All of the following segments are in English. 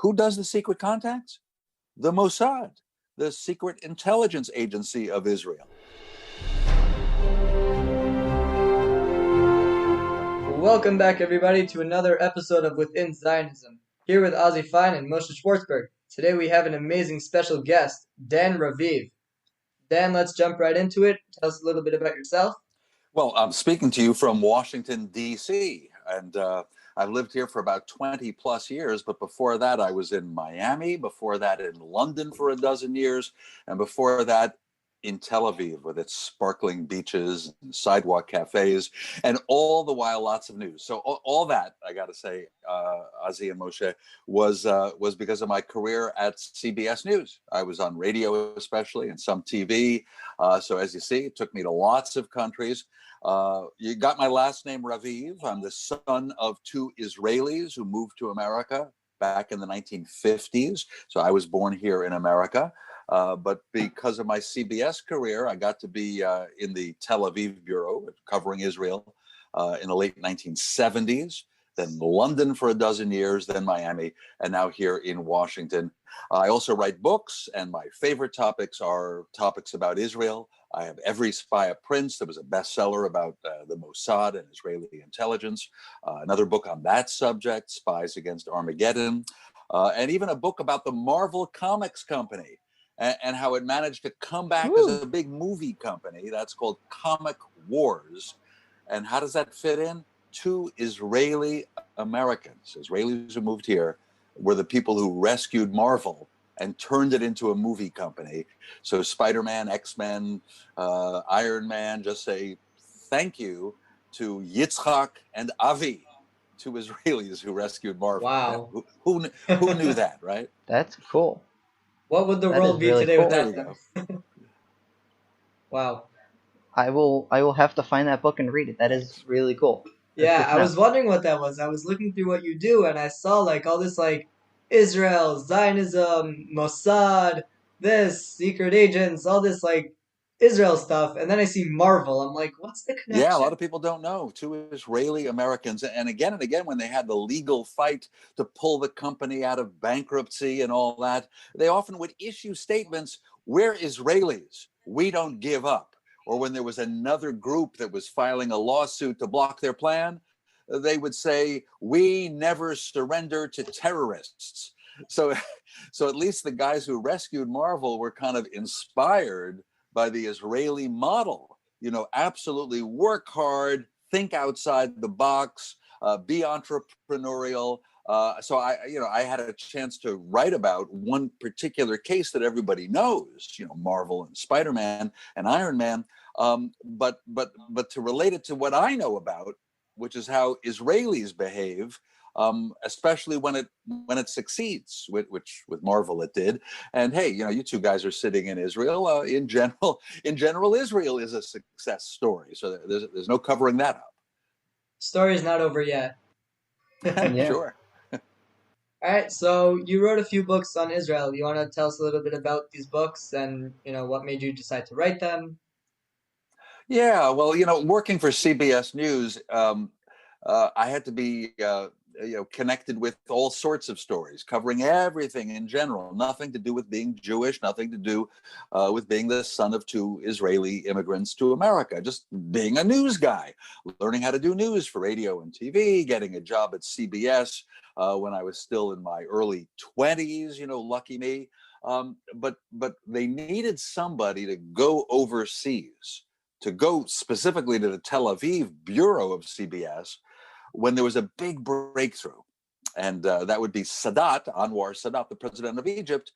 Who does the secret contacts? The Mossad, the secret intelligence agency of Israel. Welcome back, everybody, to another episode of Within Zionism. Here with Ozzy Fine and Moshe Schwartzberg. Today we have an amazing special guest, Dan Raviv. Dan, let's jump right into it. Tell us a little bit about yourself. Well, I'm speaking to you from Washington, D.C., and I've lived here for about 20 plus years, but before that I was in Miami, before that in London for a dozen years, and before that in Tel Aviv with its sparkling beaches and sidewalk cafes, and all the while lots of news. So all that, I got to say, Ozzy and Moshe, was because of my career at CBS News. I was on radio especially and some TV. So as you see, it took me to lots of countries. You got my last name, Raviv. I'm the son of two Israelis who moved to America back in the 1950s. So I was born here in America. But because of my CBS career, I got to be in the Tel Aviv bureau covering Israel in the late 1970s, then London for a dozen years, then Miami, and now here in Washington. I also write books, and my favorite topics are topics about Israel. I have Every Spy a Prince. That was a bestseller about the Mossad and Israeli intelligence. Another book on that subject, Spies Against Armageddon, and even a book about the Marvel Comics Company and how it managed to come back as a big movie company. That's called Comic Wars. And how does that fit in? Two Israeli Americans, Israelis who moved here, were the people who rescued Marvel and turned it into a movie company. So Spider-Man, X-Men, Iron Man, just say thank you to Yitzhak and Avi, two Israelis who rescued Marvel. Wow. Yeah, who knew that, right? That's cool. What would the That world is be really today cool. without There you them? Wow. I will have to find that book and read it. That is really cool. That's Yeah, good to I know. was wondering what that was. I was looking through what you do, and I saw like all this like Israel, Zionism, Mossad, this, secret agents, all this like Israel stuff, and then I see Marvel. I'm like, what's the connection? Yeah, a lot of people don't know. Two Israeli Americans. And again, when they had the legal fight to pull the company out of bankruptcy and all that, they often would issue statements, we're Israelis, we don't give up. Or when there was another group that was filing a lawsuit to block their plan, they would say, we never surrender to terrorists. So at least the guys who rescued Marvel were kind of inspired by the Israeli model. You know, absolutely work hard, think outside the box, be entrepreneurial. So I had a chance to write about one particular case that everybody knows, you know, Marvel and Spider-Man and Iron Man. But to relate it to what I know about, which is how Israelis behave, especially when it succeeds, which with Marvel it did. And hey, you know, you two guys are sitting in Israel. In general, Israel is a success story. So there's no covering that up. Story's not over yet. Yeah. Sure. All right, so you wrote a few books on Israel. You want to tell us a little bit about these books and, you know, what made you decide to write them? Yeah, well, you know, working for CBS News, I had to be, connected with all sorts of stories, covering everything in general. Nothing to do with being Jewish, nothing to do with being the son of two Israeli immigrants to America. Just being a news guy, learning how to do news for radio and TV, getting a job at CBS when I was still in my early 20s. You know, lucky me. But they needed somebody to go overseas, to go specifically to the Tel Aviv bureau of CBS when there was a big breakthrough. And that would be Anwar Sadat, the president of Egypt,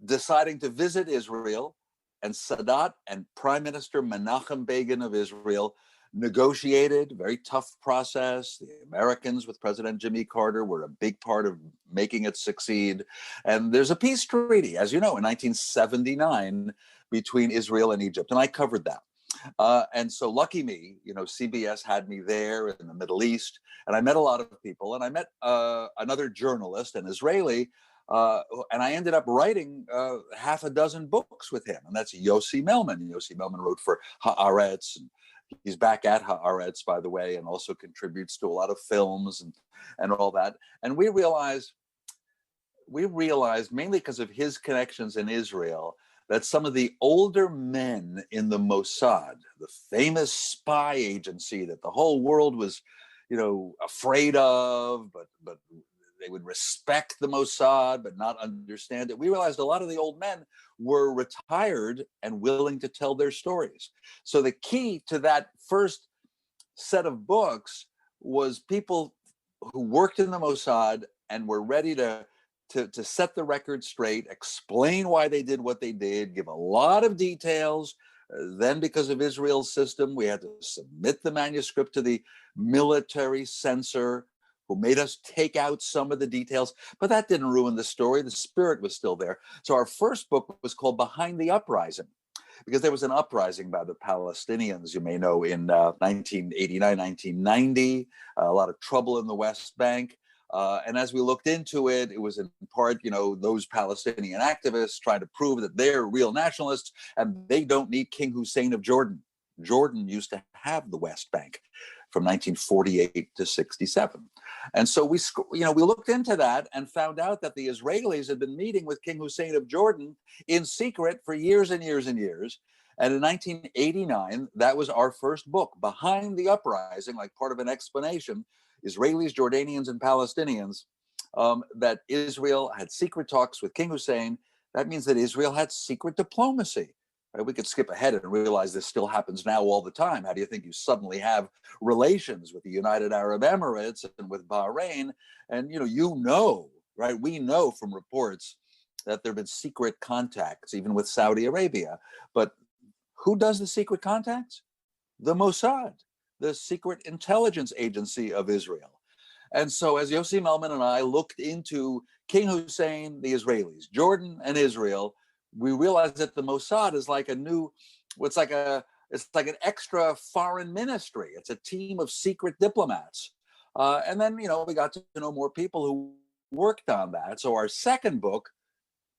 deciding to visit Israel. And Sadat and Prime Minister Menachem Begin of Israel negotiated, very tough process. The Americans with President Jimmy Carter were a big part of making it succeed. And there's a peace treaty, as you know, in 1979 between Israel and Egypt. And I covered that. And so lucky me, you know, CBS had me there in the Middle East, and I met a lot of people, and I met another journalist, an Israeli, and I ended up writing half a dozen books with him, and that's Yossi Melman. Yossi Melman wrote for Haaretz, and he's back at Haaretz, by the way, and also contributes to a lot of films and all that. And we realized we realized, mainly because of his connections in Israel, that some of the older men in the Mossad, the famous spy agency that the whole world was, afraid of, but they would respect the Mossad but not understand it. We realized a lot of the old men were retired and willing to tell their stories. So the key to that first set of books was people who worked in the Mossad and were ready to set the record straight, explain why they did what they did, give a lot of details. Then, because of Israel's system, we had to submit the manuscript to the military censor, who made us take out some of the details. But that didn't ruin the story. The spirit was still there. So our first book was called Behind the Uprising, because there was an uprising by the Palestinians, you may know, in 1989, 1990, a lot of trouble in the West Bank. And as we looked into it, it was in part, those Palestinian activists trying to prove that they're real nationalists and they don't need King Hussein of Jordan. Jordan used to have the West Bank from 1948 to 67. And so we looked into that and found out that the Israelis had been meeting with King Hussein of Jordan in secret for years and years and years. And in 1989, that was our first book, Behind the Uprising, like part of an explanation, Israelis, Jordanians, and Palestinians, that Israel had secret talks with King Hussein. That means that Israel had secret diplomacy. Right? We could skip ahead and realize this still happens now all the time. How do you think you suddenly have relations with the United Arab Emirates and with Bahrain? And right? We know from reports that there have been secret contacts, even with Saudi Arabia. But who does the secret contacts? The Mossad, the secret intelligence agency of Israel. And so as Yossi Melman and I looked into King Hussein, the Israelis, Jordan, and Israel, we realized that the Mossad is like it's like an extra foreign ministry. It's a team of secret diplomats. And then, we got to know more people who worked on that. So our second book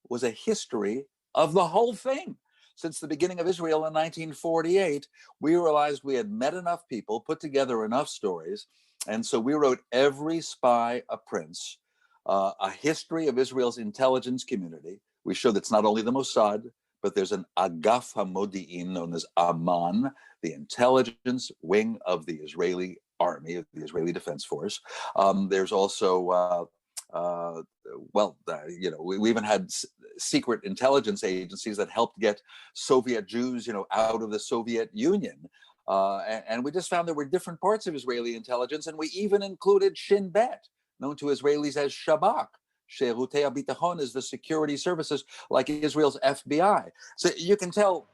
was a history of the whole thing. Since the beginning of Israel in 1948, we realized we had met enough people, put together enough stories. And so we wrote Every Spy a Prince, a history of Israel's intelligence community. We showed it's not only the Mossad, but there's an Agaf HaModi'in known as Aman, the intelligence wing of the Israeli army, of the Israeli Defense Force. There's also, we even had secret intelligence agencies that helped get Soviet Jews, out of the Soviet Union. And we just found there were different parts of Israeli intelligence, and we even included Shin Bet, known to Israelis as Shabak. Sherutei HaBitachon is the security services, like Israel's FBI. So you can tell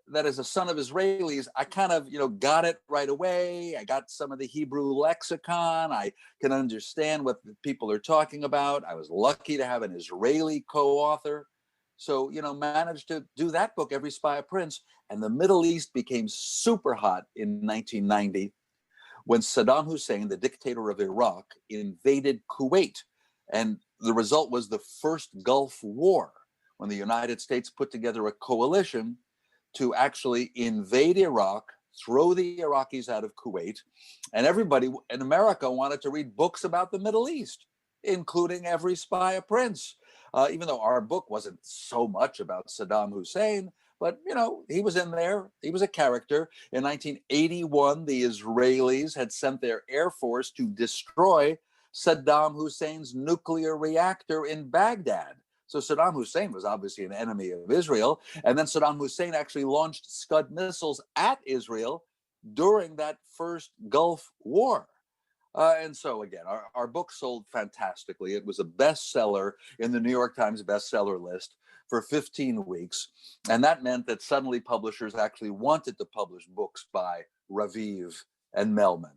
that as a son of Israelis, I kind of, got it right away. I got some of the Hebrew lexicon. I can understand what the people are talking about. I was lucky to have an Israeli co-author. So, managed to do that book, Every Spy a Prince. And the Middle East became super hot in 1990 when Saddam Hussein, the dictator of Iraq, invaded Kuwait. And the result was the first Gulf War, when the United States put together a coalition to actually invade Iraq, throw the Iraqis out of Kuwait. And everybody in America wanted to read books about the Middle East, including Every Spy a Prince. Even though our book wasn't so much about Saddam Hussein, but, he was in there. He was a character. In 1981, the Israelis had sent their Air Force to destroy Saddam Hussein's nuclear reactor in Baghdad. So Saddam Hussein was obviously an enemy of Israel. And then Saddam Hussein actually launched Scud missiles at Israel during that first Gulf War. And so again, our book sold fantastically. It was a bestseller in the New York Times bestseller list for 15 weeks. And that meant that suddenly publishers actually wanted to publish books by Raviv and Melman.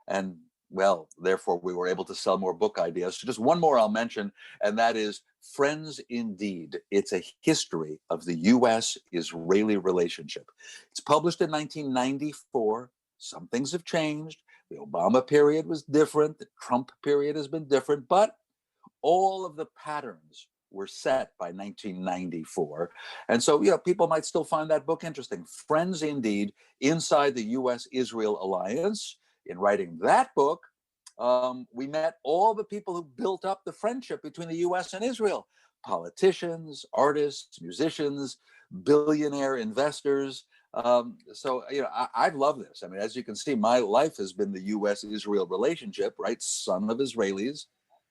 And well, therefore, we were able to sell more book ideas. So just one more I'll mention, and that is Friends Indeed. It's a history of the U.S.-Israeli relationship. It's published in 1994. Some things have changed. The Obama period was different. The Trump period has been different, but all of the patterns were set by 1994. And so, people might still find that book interesting. Friends Indeed, Inside the U.S.-Israel Alliance. In writing that book, we met all the people who built up the friendship between the US and Israel: politicians, artists, musicians, billionaire investors. So, I love this. I mean, as you can see, my life has been the US Israel relationship, right? Son of Israelis,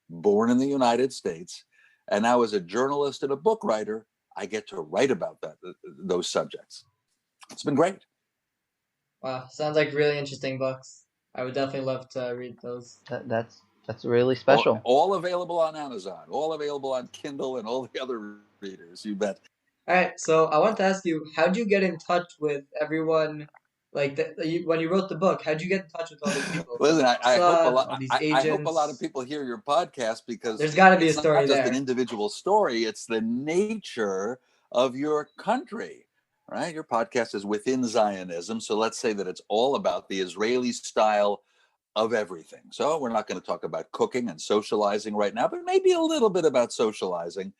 born in the United States. And now, as a journalist and a book writer, I get to write about those subjects. It's been great. Wow, sounds like really interesting books. I would definitely love to read those. That's really special. All available on Amazon, all available on Kindle and all the other readers, you bet. All right, so I want to ask you, how'd you get in touch with everyone? Like when you wrote the book, how'd you get in touch with all these people? Listen, I hope a lot. All these I hope a lot of agents. people hear your podcast, because There's got to be a it's story not just an there. individual story; it's the nature of your country, right? Your podcast is Within Zionism, so let's say that it's all about the Israeli style of everything. So we're not going to talk about cooking and socializing right now, but maybe a little bit about socializing.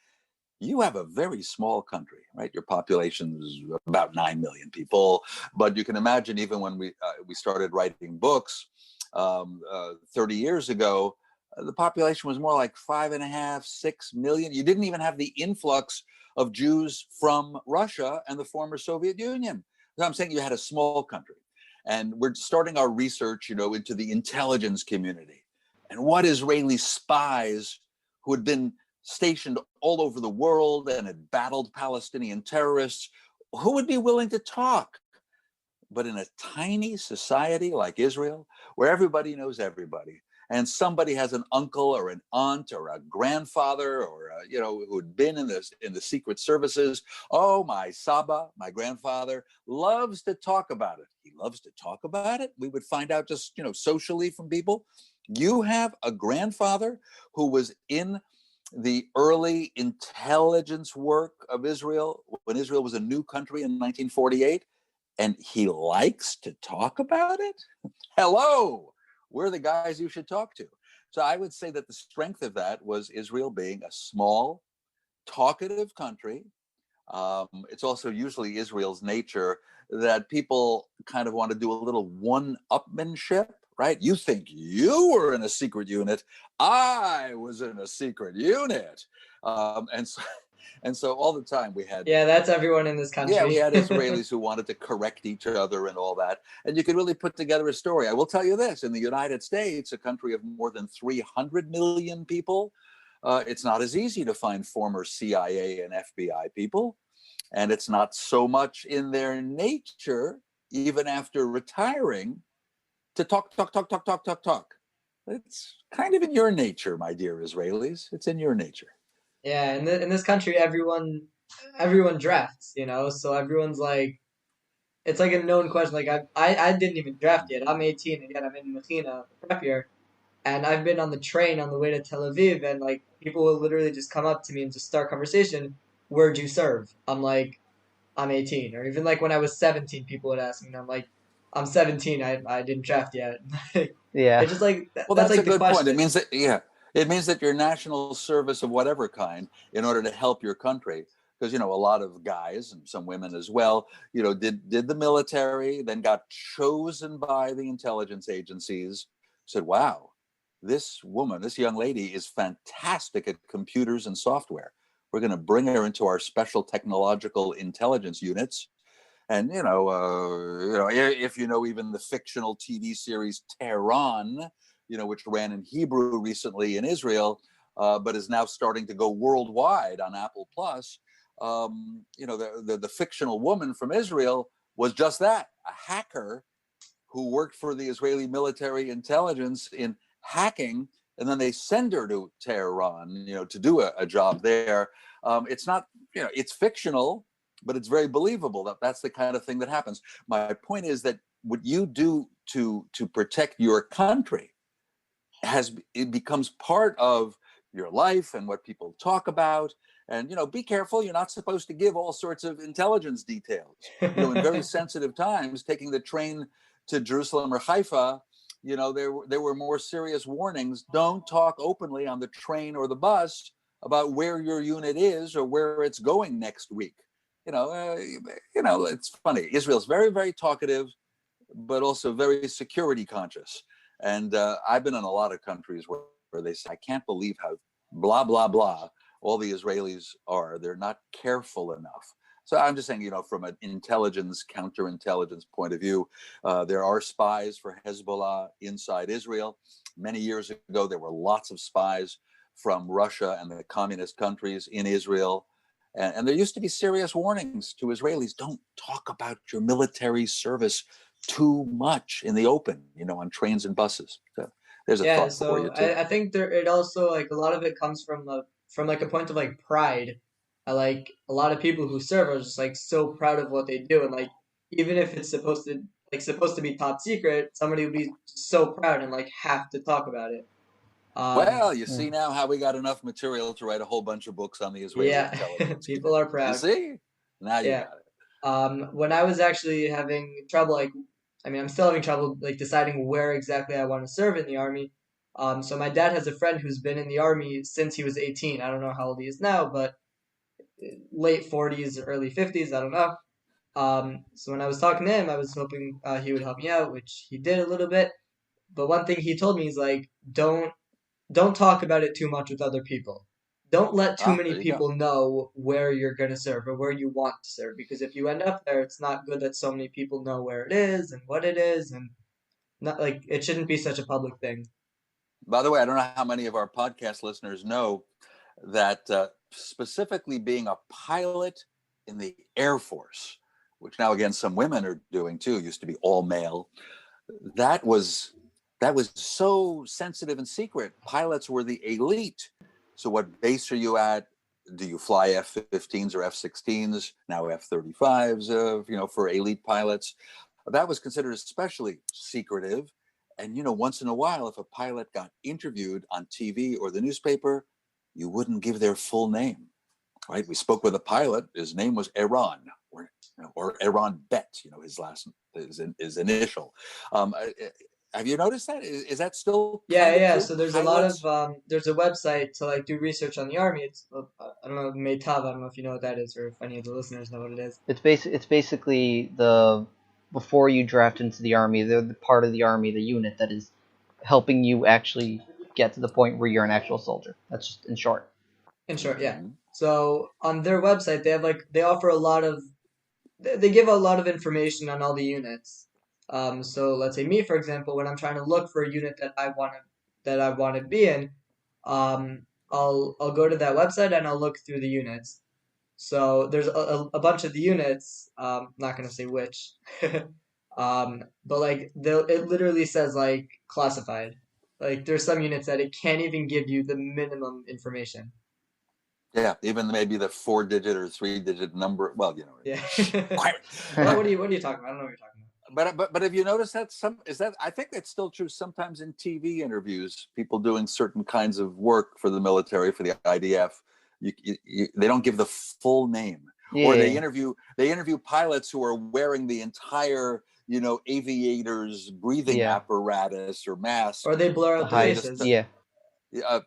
You have a very small country, right? Your population is about 9 million people, but you can imagine, even when we started writing books 30 years ago, the population was more like 5.5, 6 million. You didn't even have the influx of Jews from Russia and the former Soviet Union. So I'm saying you had a small country, and we're starting our research, into the intelligence community, and what Israeli spies who had been stationed all over the world and had battled Palestinian terrorists, who would be willing to talk? But in a tiny society like Israel, where everybody knows everybody, and somebody has an uncle or an aunt or a grandfather, or who had been in the secret services. Oh, my Saba, my grandfather, loves to talk about it. He loves to talk about it. We would find out just socially from people. You have a grandfather who was in the early intelligence work of Israel when Israel was a new country in 1948, and he likes to talk about it. Hello, we're the guys you should talk to. So I would say that the strength of that was Israel being a small, talkative country. It's also usually Israel's nature that people kind of want to do a little one-upmanship, right? You think you were in a secret unit. I was in a secret unit. And so all the time we had. Yeah, that's everyone in this country. Yeah, we had Israelis who wanted to correct each other and all that. And you could really put together a story. I will tell you this: in the United States, a country of more than 300 million people, it's not as easy to find former CIA and FBI people. And it's not so much in their nature, even after retiring, to talk. It's kind of in your nature, my dear Israelis. It's in your nature. Yeah, in this country, everyone drafts, so everyone's like, it's like a known question. Like I didn't even draft yet. I'm 18 again. I'm in Mechina, prep year, and I've been on the train on the way to Tel Aviv, and like people will literally just come up to me and just start conversation. Where'd you serve? I'm like, I'm 18. Or even like when I was 17, people would ask me, and I'm like, I'm 17. I didn't draft yet. Yeah. It's just like Well, that's that's like a the good point. question. It means that, it means that your national service of whatever kind, in order to help your country, because a lot of guys and some women as well, did the military, then got chosen by the intelligence agencies, said, wow, this woman, this young lady is fantastic at computers and software. We're going to bring her into our special technological intelligence units. And if even the fictional TV series Tehran, which ran in Hebrew recently in Israel, but is now starting to go worldwide on Apple Plus. The fictional woman from Israel was just that, a hacker who worked for the Israeli military intelligence in hacking, and then they send her to Tehran, to do a job there. It's not, it's fictional, but it's very believable that that's the kind of thing that happens. My point is that what you do to protect your country it becomes part of your life and what people talk about. And be careful, you're not supposed to give all sorts of intelligence details. In very sensitive times, taking the train to Jerusalem or Haifa, there were more serious warnings. Don't talk openly on the train or the bus about where your unit is or where it's going next week. It's funny. Israel's very, very talkative, but also very security conscious. And I've been in a lot of countries where they say, I can't believe how blah, blah, blah all the Israelis are. They're not careful enough. So I'm just saying, from an intelligence, counterintelligence point of view, there are spies for Hezbollah inside Israel. Many years ago, there were lots of spies from Russia and the communist countries in Israel. And there used to be serious warnings to Israelis: don't talk about your military service too much in the open, on trains and buses. So there's a Yeah, thought for so you too. I think it also like a lot of it comes from like a point of like pride. Like a lot of people who serve are just like so proud of what they do, and like even if it's supposed to be top secret, somebody would be so proud and like have to talk about it. Well, you Hmm. see now how we got enough material to write a whole bunch of books on the Israeli Yeah, intelligence people are community. You proud. see? Now you Yeah. got it. When I was actually having trouble, like, I mean, I'm still having trouble, like, deciding where exactly I want to serve in the army. So my dad has a friend who's been in the army since he was 18. I don't know how old he is now, but late 40s, early 50s, I don't know. So when I was talking to him, I was hoping he would help me out, which he did a little bit. But one thing he told me is like, don't talk about it too much with other people. Don't let too Ah, many there you go. people know where you're going to serve or where you want to serve, because if you end up there, it's not good that so many people know where it is and what it is, and not like it shouldn't be such a public thing. By the way, I don't know how many of our podcast listeners know that specifically being a pilot in the Air Force, which now again some women are doing too, used to be all male. That was so sensitive and secret. Pilots were the elite. So what base are you at? Do you fly F-15s or F-16s? Now F-35s, for elite pilots. That was considered especially secretive. And once in a while, if a pilot got interviewed on TV or the newspaper, you wouldn't give their full name, right? We spoke with a pilot. His name was Iran, or Iran Bet. His initial. Um, have you noticed that? Is that still Yeah, kind of yeah. true? So there's a lot of Pilots. there's a website to like do research on the army. It's I don't know, Maytav. I don't know if you know what that is or if any of the listeners know what it is. It's basically the before you draft into the army, they're the part of the army, the unit that is helping you actually get to the point where you're an actual soldier. That's just in short. In short, yeah. Mm-hmm. So on their website, they have like they offer a lot of they give a lot of information on all the units. So let's say me, for example, when I'm trying to look for a unit that I want to be in, I'll go to that website and I'll look through the units. So there's a bunch of the units. Not gonna say which, but like it literally says like classified. Like there's some units that it can't even give you the minimum information. Yeah, even maybe the 4-digit or 3-digit number. Well, Yeah. quite. What But are you talking about? I don't know what you're talking but have you noticed that I think that's still true sometimes in TV interviews, people doing certain kinds of work for the military, for the IDF, they don't give the full name, or they Yeah, interview pilots who are wearing the entire aviator's breathing yeah. apparatus or mask, or they blur The out the highest, faces. yeah.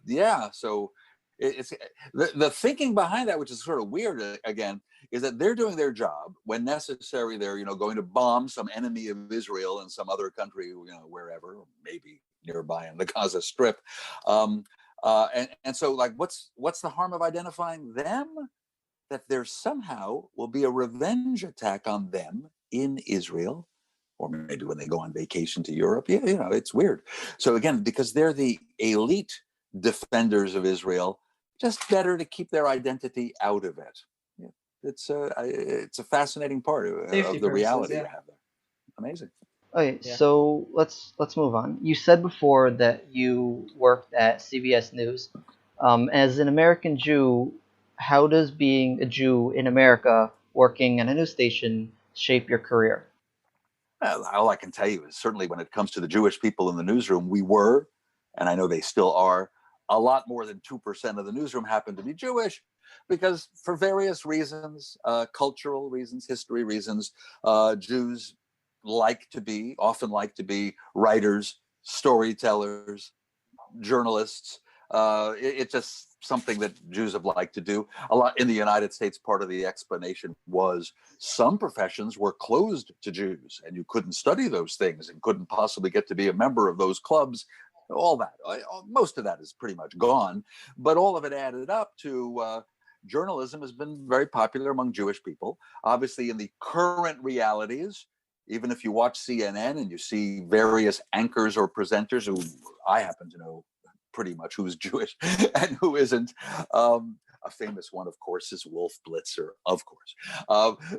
yeah. So it's the thinking behind that, which is sort of weird again, is that they're doing their job. When necessary, they're going to bomb some enemy of Israel in some other country, wherever, maybe nearby in the Gaza Strip. And so, like, what's the harm of identifying them? That there somehow will be a revenge attack on them in Israel, or maybe when they go on vacation to Europe. Yeah, it's weird. So again, because they're the elite defenders of Israel, just better to keep their identity out of it. Yeah, it's a fascinating part Safety of the purposes, reality yeah. you have there. Amazing. Okay, Yeah. so let's move on. You said before that you worked at CBS News. As an American Jew, how does being a Jew in America working at a news station shape your career? Well, all I can tell you is certainly when it comes to the Jewish people in the newsroom, we were, and I know they still are, a lot more than 2% of the newsroom happen to be Jewish, because for various reasons, cultural reasons, history reasons, Jews often like to be writers, storytellers, journalists. It's just something that Jews have liked to do a lot in the United States. Part of the explanation was some professions were closed to Jews, and you couldn't study those things and couldn't possibly get to be a member of those clubs. All that, most of that is pretty much gone, but all of it added up to journalism has been very popular among Jewish people. Obviously, in the current realities, even if you watch CNN and you see various anchors or presenters who I happen to know pretty much who's Jewish and who isn't. A famous one, of course, is Wolf Blitzer, of course.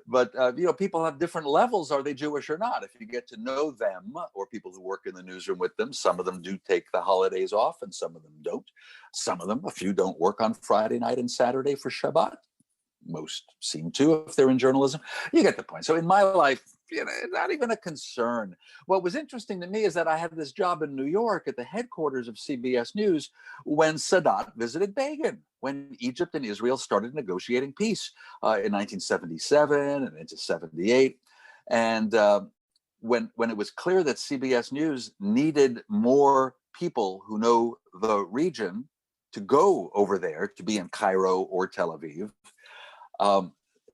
But people have different levels. Are they Jewish or not? If you get to know them, or people who work in the newsroom with them, some of them do take the holidays off and some of them don't. Some of them, a few don't work on Friday night and Saturday for Shabbat. Most seem to if they're in journalism. You get the point. So in my life, not even a concern. What was interesting to me is that I had this job in New York at the headquarters of CBS News when Sadat visited Begin, when Egypt and Israel started negotiating peace in 1977 and into 78. And when it was clear that CBS News needed more people who know the region to go over there, to be in Cairo or Tel Aviv,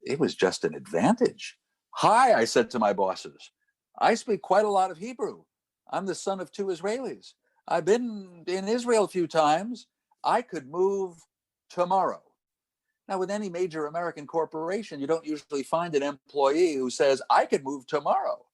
it was just an advantage. Hi, I said to my bosses, I speak quite a lot of Hebrew. I'm the son of two Israelis. I've been in Israel a few times. I could move tomorrow. Now, with any major American corporation, you don't usually find an employee who says, I could move tomorrow.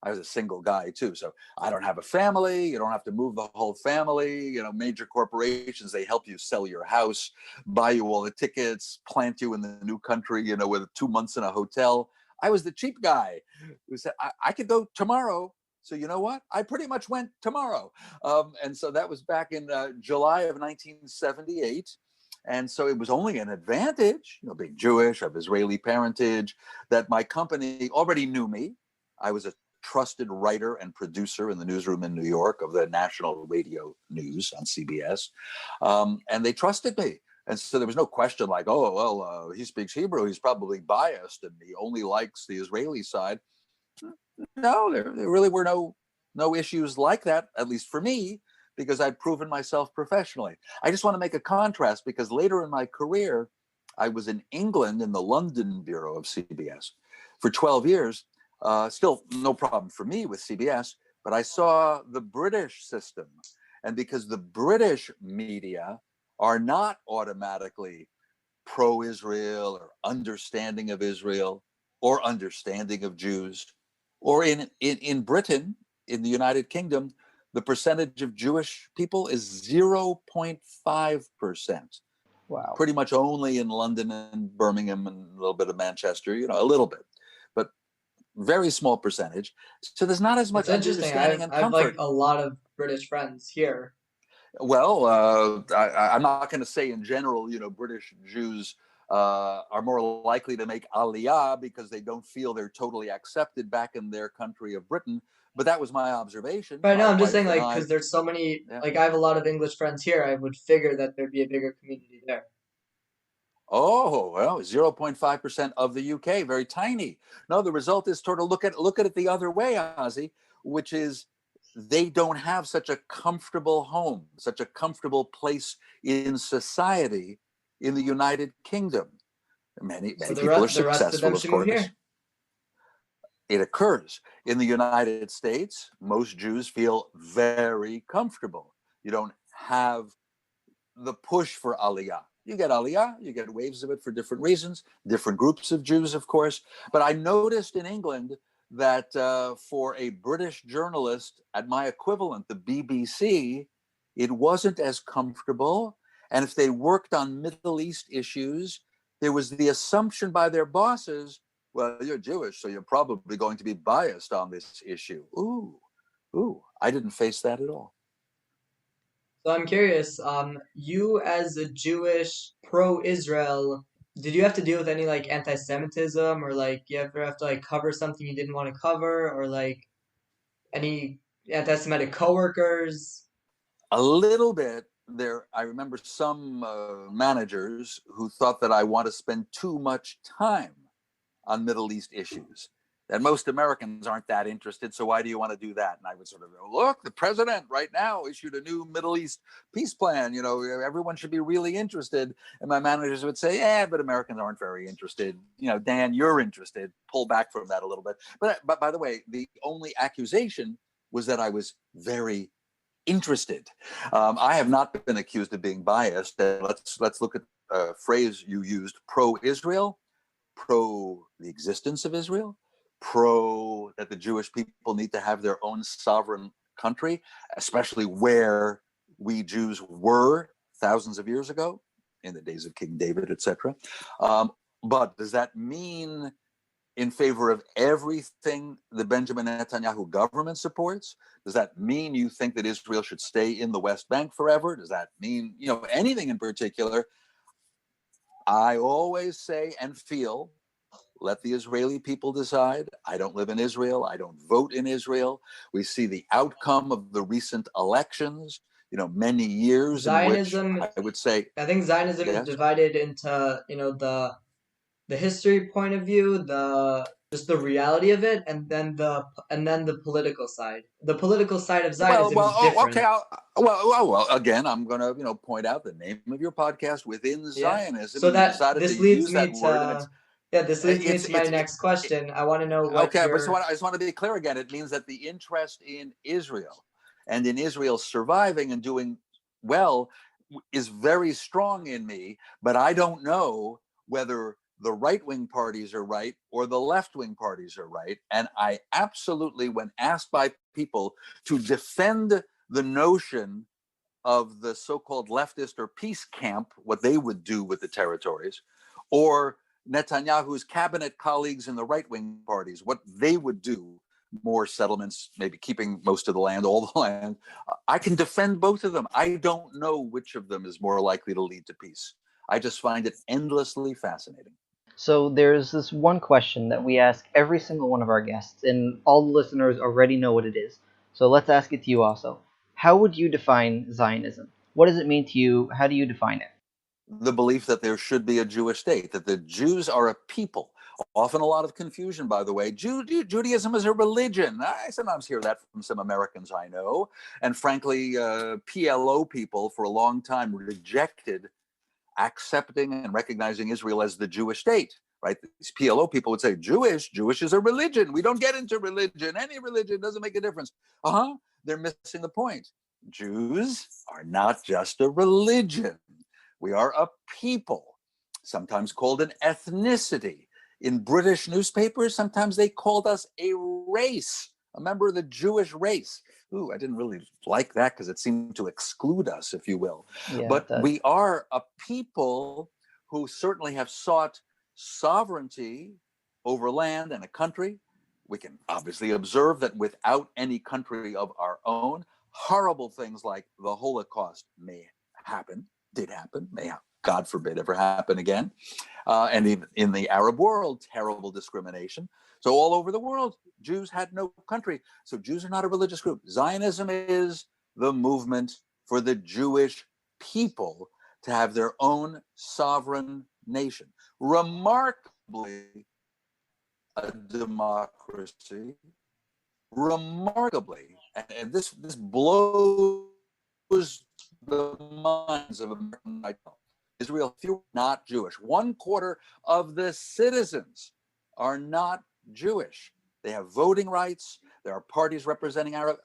I was a single guy too, so I don't have a family. You don't have to move the whole family. Major corporations, they help you sell your house, buy you all the tickets, plant you in the new country, with 2 months in a hotel. I was the cheap guy who said, I could go tomorrow. So you know what? I pretty much went tomorrow. And so that was back in July of 1978. And so it was only an advantage, being Jewish, of Israeli parentage, that my company already knew me. I was a trusted writer and producer in the newsroom in New York of the national radio news on CBS. And they trusted me. And so there was no question like, oh, well, he speaks Hebrew. He's probably biased and he only likes the Israeli side. No, there really were no issues like that, at least for me, because I'd proven myself professionally. I just want to make a contrast because later in my career, I was in England in the London bureau of CBS for 12 years. Still no problem for me with CBS, but I saw the British system. And because the British media are not automatically pro-Israel or understanding of Israel or understanding of Jews, or in Britain, in the United Kingdom, the percentage of Jewish people is 0.5%. Wow. Pretty much only in London and Birmingham and a little bit of Manchester, a little bit, but very small percentage. So there's not as much It's interesting. understanding and I've like comfort. a lot of British friends here. Well, I'm not going to say in general, British Jews are more likely to make aliyah because they don't feel they're totally accepted back in their country of Britain. But that was my observation. But no, My I'm just saying, wife and like, I, because there's so many, yeah. like, I have a lot of English friends here. I would figure that there'd be a bigger community there. Oh, well, 0.5% of the UK, very tiny. No, the result is sort of look at it the other way, Ozzy, which is they don't have such a comfortable home, such a comfortable place in society in the United Kingdom. Many So people are the rest of them successful, of should move course. here. It occurs in the United States. Most Jews feel very comfortable. You don't have the push for aliyah. You get aliyah, you get waves of it for different reasons, different groups of Jews, of course. But I noticed in England that for a British journalist at my equivalent, the BBC, it wasn't as comfortable. And if they worked on Middle East issues, there was the assumption by their bosses, well, you're Jewish, so you're probably going to be biased on this issue. Ooh, I didn't face that at all. So I'm curious, you as a Jewish pro-Israel, did you have to deal with any like anti-Semitism or like you ever have to like cover something you didn't want to cover or like any anti-Semitic coworkers? A little bit. There, I remember some managers who thought that I want to spend too much time on Middle East issues. And most Americans aren't that interested. So why do you want to do that? And I would sort of go, look, the president right now issued a new Middle East peace plan. You know, everyone should be really interested. And my managers would say, yeah, but Americans aren't very interested. You know, Dan, you're interested. Pull back from that a little bit. But by the way, the only accusation was that I was very interested. I have not been accused of being biased. Let's look at a phrase you used: pro-Israel, pro the existence of Israel, pro that the Jewish people need to have their own sovereign country, especially where we Jews were thousands of years ago, in the days of King David, etc. But does that mean in favor of everything the Benjamin Netanyahu government supports? Does that mean you think that Israel should stay in the West Bank forever? Does that mean, you know, anything in particular? I always say and feel, let the Israeli people decide. I don't live in Israel. I don't vote in Israel. We see the outcome of the recent elections, you know, many years Zionism, in which I would say, I think Zionism is yes. divided into, you know, the history point of view, just the reality of it, and then the political side. The political side of Zionism is different. Okay. Well, again, I'm going to, you know, point out the name of your podcast, Within Zionism. So And you that decided this to leads use me that word, and to this leads me to my next question. I want to know what okay, but your I just want to be clear again. It means that the interest in Israel and in Israel surviving and doing well is very strong in me, but I don't know whether the right-wing parties are right or the left-wing parties are right. And I absolutely, when asked by people to defend the notion of the so-called leftist or peace camp, what they would do with the territories, or Netanyahu's cabinet colleagues in the right-wing parties, what they would do, more settlements, maybe keeping most of the land, all the land. I can defend both of them. I don't know which of them is more likely to lead to peace. I just find it endlessly fascinating. So there's this one question that we ask every single one of our guests, and all the listeners already know what it is. So let's ask it to you also. How would you define Zionism? What does it mean to you? How do you define it? The belief that there should be a Jewish state, that the Jews are a people. Often a lot of confusion, by the way. Judaism is a religion. I sometimes hear that from some Americans I know. And frankly, PLO people for a long time rejected accepting and recognizing Israel as the Jewish state, right? These PLO people would say, Jewish is a religion. We don't get into religion. Any religion doesn't make a difference. They're missing the point. Jews are not just a religion. We are a people, sometimes called an ethnicity. In British newspapers, sometimes they called us a race, a member of the Jewish race. Ooh, I didn't really like that because it seemed to exclude us, if you will. Yeah, But we are a people who certainly have sought sovereignty over land and a country. We can obviously observe that without any country of our own, horrible things like the Holocaust may happen, did happen, may, God forbid, ever happen again. And in the Arab world, terrible discrimination. So all over the world, Jews had no country. So Jews are not a religious group. Zionism is the movement for the Jewish people to have their own sovereign nation. Remarkably, a democracy. Remarkably, and this blows the minds of American Israel, not Jewish. 1/4 of the citizens are not Jewish. They have voting rights. There are parties representing Arab.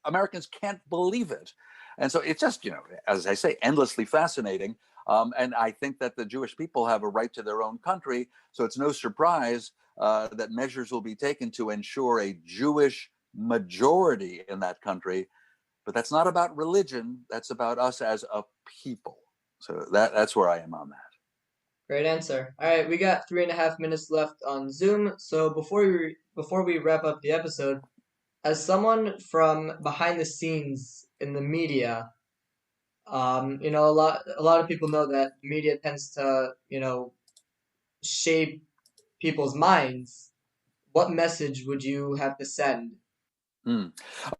Americans can't believe it. And so it's just, you know, as I say, endlessly fascinating. And I think that the Jewish people have a right to their own country. So it's no surprise that measures will be taken to ensure a Jewish majority in that country. But that's not about religion. That's about us as a people. So that's where I am on that. Great answer. All right, we got 3.5 minutes left on Zoom. So before we wrap up the episode, as someone from behind the scenes in the media, you know, a lot of people know that media tends to, you know, shape people's minds. What message would you have to send?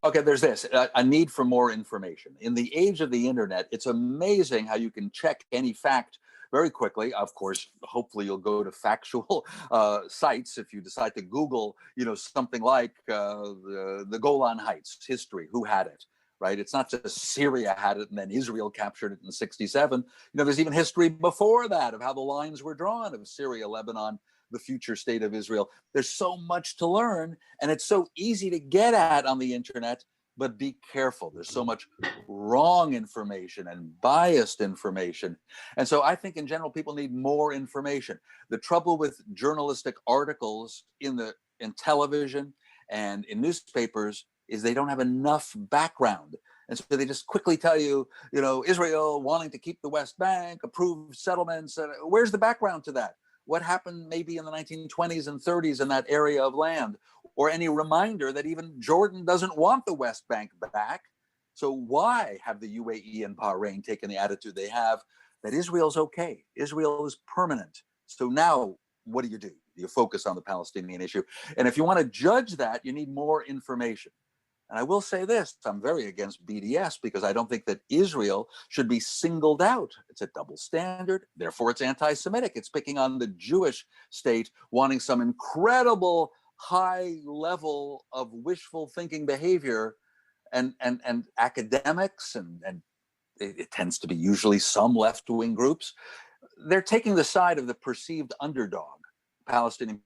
Okay, there's this, a need for more information. In the age of the internet, it's amazing how you can check any fact very quickly. Of course, hopefully you'll go to factual sites if you decide to Google, something like the Golan Heights history. Who had it? Right? It's not just Syria had it and then Israel captured it in '67. There's even history before that of how the lines were drawn of Syria, Lebanon, the future state of Israel. There's so much to learn, and it's so easy to get at on the internet, but be careful. There's so much wrong information and biased information. And so I think in general, people need more information. The trouble with journalistic articles in television and in newspapers is they don't have enough background. And so they just quickly tell you, Israel wanting to keep the West Bank, approved settlements. Where's the background to that? What happened maybe in the 1920s and 30s in that area of land? Or any reminder that even Jordan doesn't want the West Bank back. So why have the UAE and Bahrain taken the attitude they have that Israel's okay? Israel is permanent. So now what do? You focus on the Palestinian issue. And if you want to judge that, you need more information. And I will say this, I'm very against BDS because I don't think that Israel should be singled out. It's a double standard. Therefore, it's anti-Semitic. It's picking on the Jewish state, wanting some incredible high level of wishful thinking behavior and academics, and it tends to be usually some left-wing groups. They're taking the side of the perceived underdog. Palestinian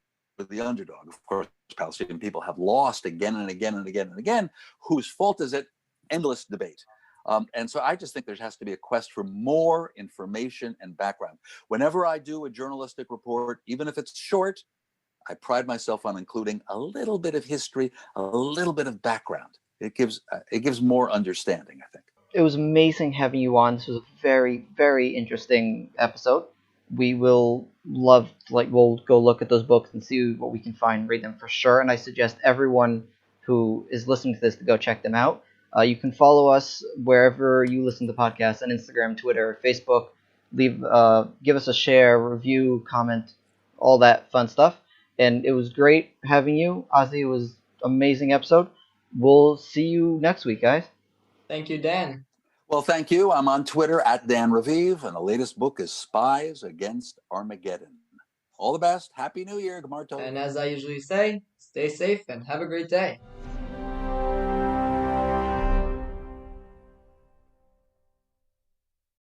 the underdog. Of course, Palestinian people have lost again and again and again and again. Whose fault is it? Endless debate. And so I just think there has to be a quest for more information and background. Whenever I do a journalistic report, even if it's short, I pride myself on including a little bit of history, a little bit of background. It gives more understanding, I think. It was amazing having you on. This was a very, very interesting episode. We will we'll go look at those books and see what we can find, read them for sure. And I suggest everyone who is listening to this to go check them out. You can follow us wherever you listen to podcasts, on Instagram, Twitter, Facebook. Give us a share, review, comment, all that fun stuff. And it was great having you, Ozzy. It was an amazing episode. We'll see you next week, guys. Thank you, Dan. Well, thank you. I'm on Twitter at Dan Raviv, and the latest book is Spies Against Armageddon. All the best. Happy New Year, Gamarto. And as I usually say, stay safe and have a great day.